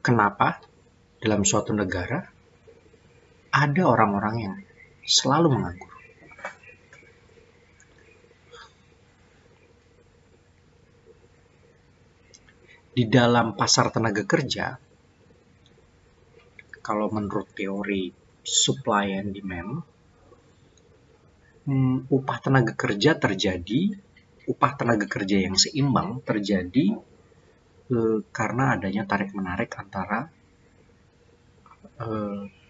Kenapa dalam suatu negara ada orang-orang yang selalu menganggur? Di dalam pasar tenaga kerja, kalau menurut teori supply and demand, upah tenaga kerja yang seimbang terjadi karena adanya tarik-menarik antara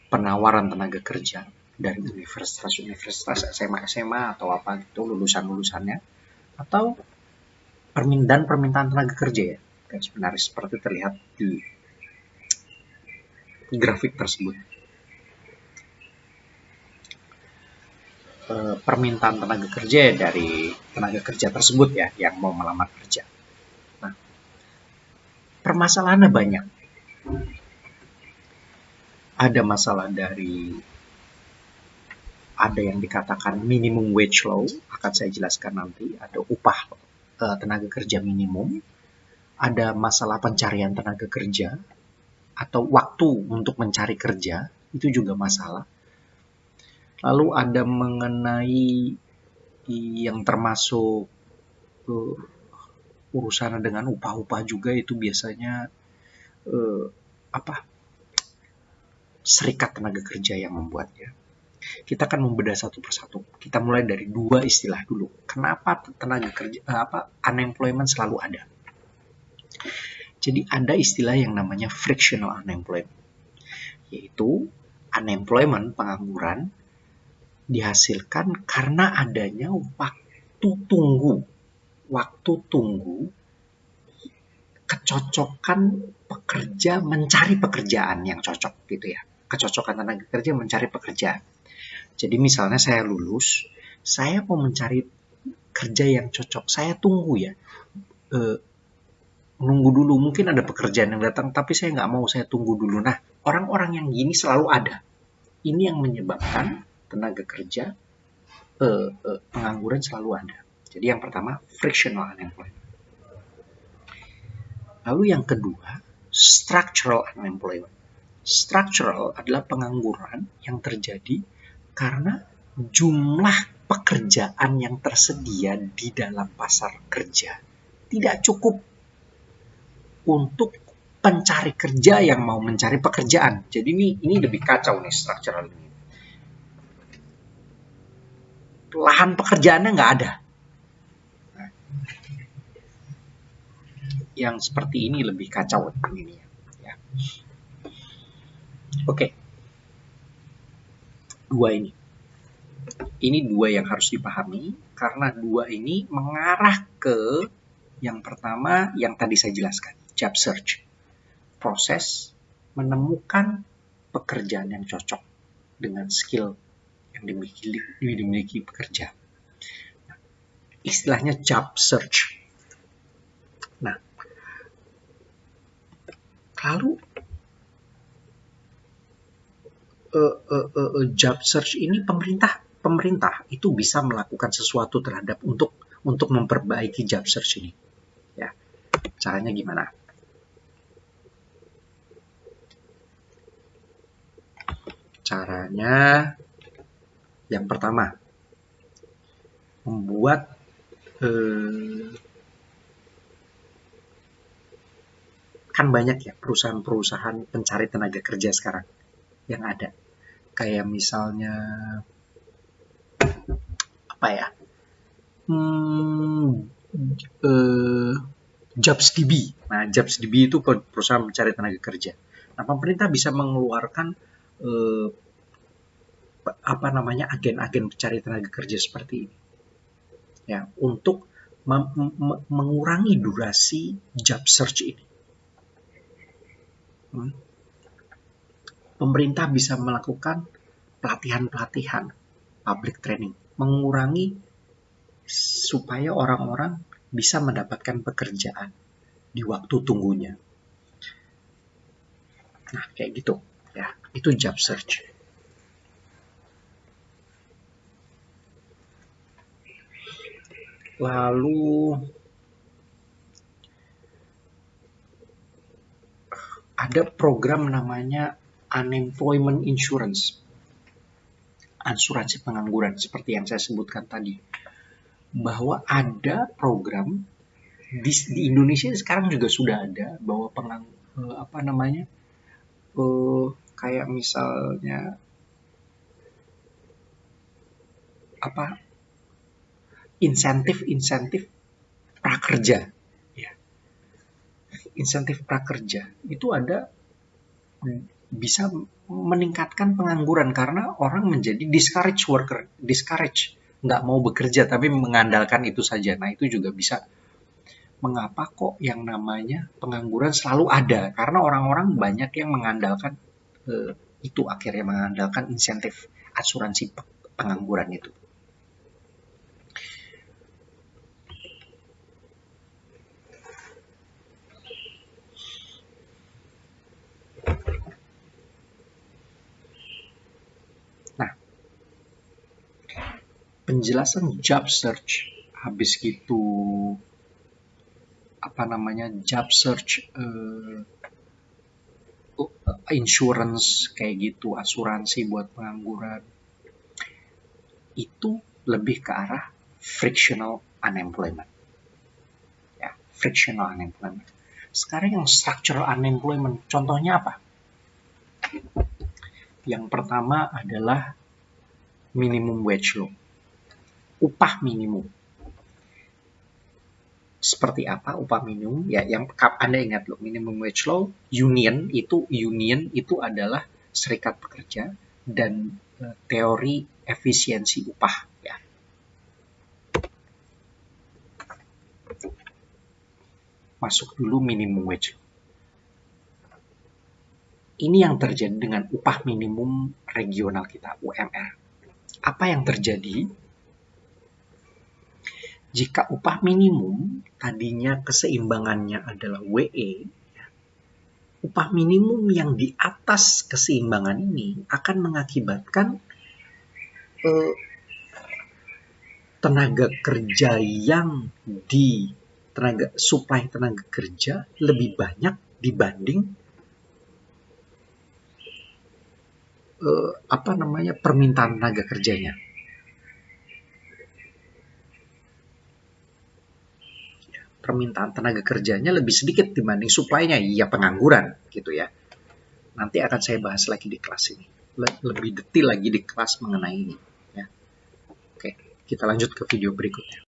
penawaran tenaga kerja dari universitas-universitas, SMA-SMA atau apa gitu, lulusan-lulusannya, atau permintaan tenaga kerja ya, kan sebenarnya seperti terlihat di grafik tersebut. Permintaan tenaga kerja dari tenaga kerja tersebut ya, yang mau melamar kerja. Nah, permasalahannya banyak. Ada masalah dari, ada yang dikatakan minimum wage law, akan saya jelaskan nanti, ada upah tenaga kerja minimum, ada masalah pencarian tenaga kerja, atau waktu untuk mencari kerja, itu juga masalah. Lalu ada mengenai yang termasuk urusan dengan upah-upah juga, itu biasanya serikat tenaga kerja yang membuatnya. Kita akan membedah satu persatu. Kita mulai dari dua istilah dulu. Kenapa tenaga kerja unemployment selalu ada? Jadi ada istilah yang namanya frictional unemployment, yaitu unemployment, pengangguran, dihasilkan karena adanya waktu tunggu kecocokan pekerja mencari pekerjaan yang cocok gitu ya. Kecocokan tenaga kerja mencari pekerjaan. Jadi misalnya saya lulus, saya mau mencari kerja yang cocok, saya tunggu ya. Nunggu dulu, mungkin ada pekerjaan yang datang, tapi saya nggak mau, saya tunggu dulu. Nah, orang-orang yang gini selalu ada. Ini yang menyebabkan tenaga kerja pengangguran selalu ada. Jadi yang pertama, frictional unemployment. Lalu yang kedua, structural unemployment. Structural adalah pengangguran yang terjadi karena jumlah pekerjaan yang tersedia di dalam pasar kerja tidak cukup untuk pencari kerja yang mau mencari pekerjaan. Jadi ini lebih kacau nih structural ini. Lahan pekerjaannya nggak ada. Nah, yang seperti ini lebih kacau ini ya. Oke. Dua ini. Ini dua yang harus dipahami karena dua ini mengarah ke yang pertama yang tadi saya jelaskan, job search. Proses menemukan pekerjaan yang cocok dengan skill yang dimiliki pekerja. Istilahnya job search. Nah, lalu job search ini pemerintah itu bisa melakukan sesuatu terhadap untuk memperbaiki job search ini. Ya, caranya gimana? Caranya yang pertama, membuat kan banyak ya perusahaan-perusahaan pencari tenaga kerja sekarang yang ada. Kayak misalnya apa ya? JobsDB. Nah, JobsDB itu perusahaan mencari tenaga kerja. Nah, pemerintah bisa mengeluarkan agen-agen pencari tenaga kerja seperti ini. Ya, untuk mengurangi durasi job search ini. Pemerintah bisa melakukan pelatihan-pelatihan, public training, mengurangi supaya orang-orang bisa mendapatkan pekerjaan di waktu tunggunya. Nah, kayak gitu ya. Itu job search. Lalu ada program namanya unemployment insurance, asuransi pengangguran, seperti yang saya sebutkan tadi, bahwa ada program di Indonesia sekarang juga sudah ada, bahwa kayak misalnya insentif prakerja, ya. Insentif prakerja itu ada, bisa meningkatkan pengangguran karena orang menjadi discourage, nggak mau bekerja tapi mengandalkan itu saja. Nah, itu juga bisa mengapa kok yang namanya pengangguran selalu ada, karena orang-orang banyak yang mengandalkan itu, akhirnya mengandalkan insentif asuransi pengangguran itu. Nah, penjelasan job search, habis gitu job search insurance kayak gitu, asuransi buat pengangguran, itu lebih ke arah frictional unemployment. Ya, frictional unemployment. Sekarang yang structural unemployment, contohnya apa? Yang pertama adalah minimum wage law, upah minimum. Seperti apa upah minimum? Ya, yang Anda ingat loh, minimum wage law, union itu adalah serikat pekerja, dan teori efisiensi upah, ya. Masuk dulu minimum wage law. Ini yang terjadi dengan upah minimum regional kita, UMR. Apa yang terjadi? Jika upah minimum tadinya keseimbangannya adalah WE, upah minimum yang di atas keseimbangan ini akan mengakibatkan tenaga kerja yang supply tenaga kerja lebih banyak dibanding permintaan tenaga kerjanya. Permintaan tenaga kerjanya lebih sedikit dibanding supply-nya, ya pengangguran gitu ya. Nanti akan saya bahas lagi di kelas ini, lebih detail lagi di kelas mengenai ini ya. Oke, kita lanjut ke video berikutnya.